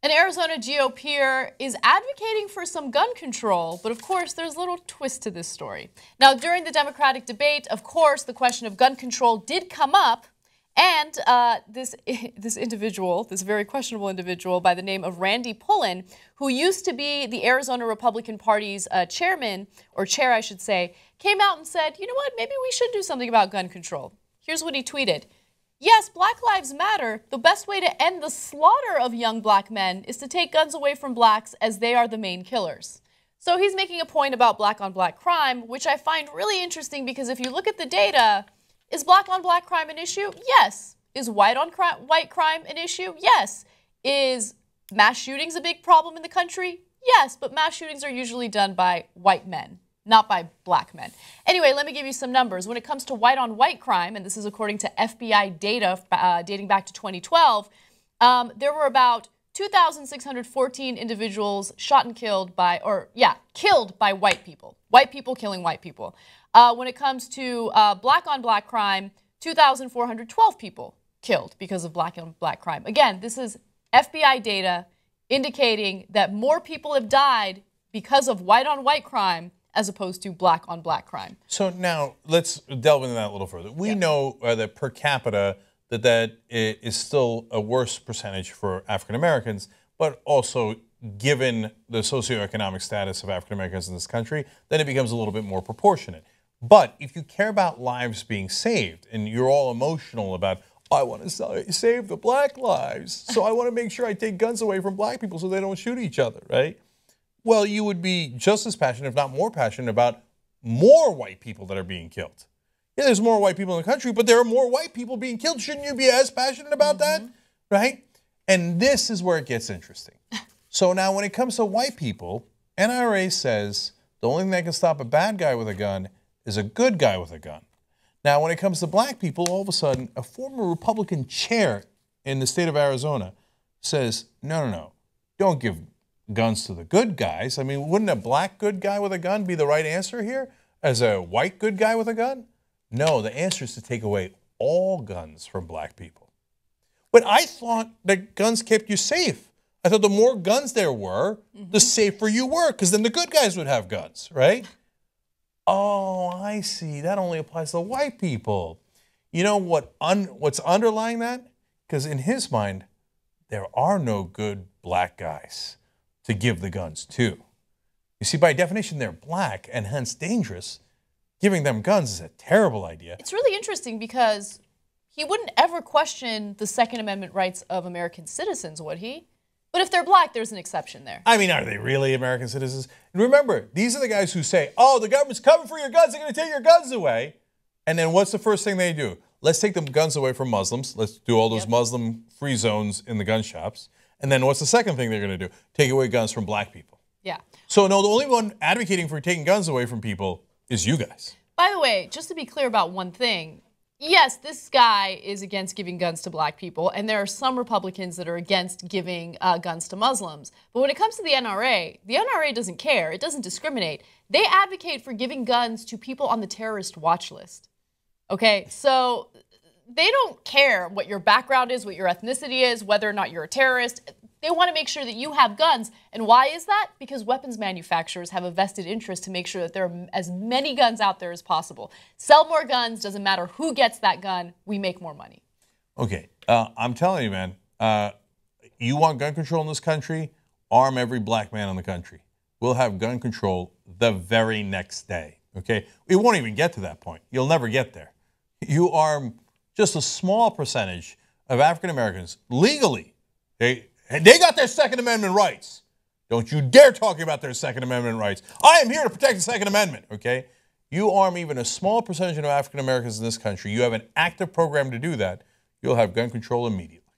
An Arizona GOPer is advocating for some gun control, but of course there's a little twist to this story. Now, during the Democratic debate, of course, the question of gun control did come up, and this individual, this very questionable individual by the name of Randy Pullen, who used to be the Arizona Republican Party's chairman, or chair I should say, came out and said, you know what, maybe we should do something about gun control. Here's what he tweeted. Yes, Black Lives Matter. The best way to end the slaughter of young black men is to take guns away from blacks, as they are the main killers. So he's making a point about black-on-black crime, which I find really interesting because if you look at the data, is black-on-black crime an issue? Yes. Is white crime an issue? Yes. Is mass shootings a big problem in the country? Yes, but mass shootings are usually done by white men, not by black men. Anyway, let me give you some numbers. When it comes to white-on-white crime, and this is according to FBI data dating back to 2012, there were about 2,614 individuals shot and killed by, killed by white people. White people killing white people. When it comes to black-on-black crime, 2,412 people killed because of black-on-black crime. Again, this is FBI data indicating that more people have died because of white-on-white crime as opposed to black-on-black crime. So now let's delve into that a little further. We know that per capita that is still a worse percentage for African Americans, but also given the socioeconomic status of African Americans in this country, then it becomes a little bit more proportionate. But if you care about lives being saved and you're all emotional about, I want to save the black lives, so I want to make sure I take guns away from black people so they don't shoot each other, right? Well, you would be just as passionate, if not more passionate, about more white people that are being killed. Yeah, there's more white people in the country, but there are more white people being killed. Shouldn't you be as passionate about that? Right? And this is where it gets interesting. So now when it comes to white people, NRA says the only thing that can stop a bad guy with a gun is a good guy with a gun. Now, when it comes to black people, all of a sudden, a former Republican chair in the state of Arizona says, no, don't give guns to the good guys. I mean, wouldn't a black good guy with a gun be the right answer here as a white good guy with a gun? No, the answer is to take away all guns from black people. But I thought that guns kept you safe. I thought the more guns there were, the safer you were, because then the good guys would have guns, right? Oh, I see. That only applies to white people. You know what's underlying that? Because in his mind, there are no good black guys to give the guns to. You see, by definition, they're black and hence dangerous. Giving them guns is a terrible idea. It's really interesting because he wouldn't ever question the Second Amendment rights of American citizens, would he? But if they're black, there's an exception there. I mean, are they really American citizens? And remember, these are the guys who say, oh, the government's coming for your guns, they're going to take your guns away. And then what's the first thing they do? Let's take the guns away from Muslims. Let's do all those Muslim-free zones in the gun shops. And then what's the second thing they're going to do? Take away guns from black people. Yeah. So no, the only one advocating for taking guns away from people is you guys. By the way, just to be clear about one thing, yes, this guy is against giving guns to black people, and there are some Republicans that are against giving guns to Muslims. But when it comes to the NRA doesn't care. It doesn't discriminate. They advocate for giving guns to people on the terrorist watch list. Okay, so they don't care what your background is, what your ethnicity is, whether or not you're a terrorist. They want to make sure that you have guns. And why is that? Because weapons manufacturers have a vested interest to make sure that there are as many guns out there as possible. Sell more guns, doesn't matter who gets that gun, we make more money. Okay, I'm telling you, man, you want gun control in this country, arm every black man in the country. We'll have gun control the very next day, okay? We won't even get to that point. You'll never get there. You arm just a small percentage of African Americans legally. They got their Second Amendment rights. Don't you dare talk about their Second Amendment rights. I am here to protect the Second Amendment, okay? You arm even a small percentage of African Americans in this country. You have an active program to do that. You'll have gun control immediately.